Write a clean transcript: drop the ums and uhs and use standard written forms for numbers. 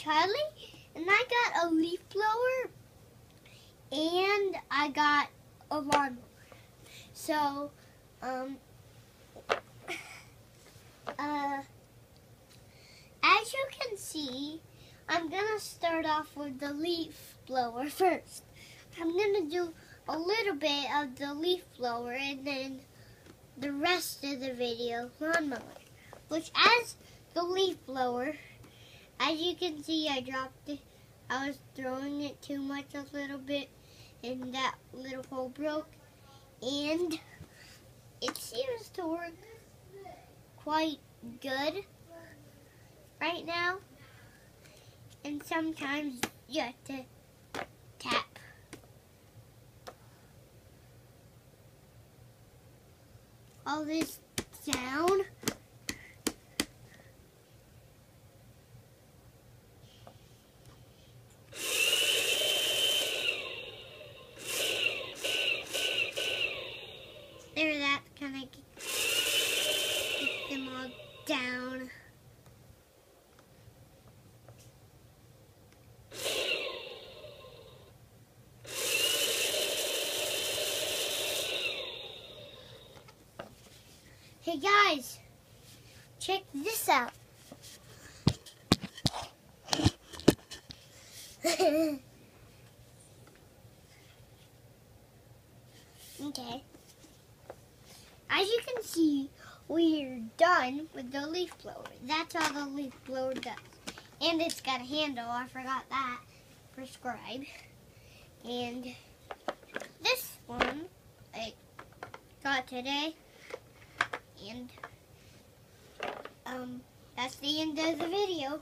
Charlie, and I got a leaf blower, and I got a lawnmower. So, as you can see, I'm gonna start off with the leaf blower first. I'm gonna do a little bit of the leaf blower and then the rest of the video lawnmower. Which, as the leaf blower, as you can see, I dropped it. I was throwing it too much a little bit, and that little hole broke. And it seems to work quite good right now. And sometimes you have to tap. All this down. There, that kind of get them all down. Hey guys, check this out. Okay. As you can see, we're done with the leaf blower. That's all the leaf blower does. And it's got a handle, I forgot that, for scribe. And this one I got today. And that's the end of the video.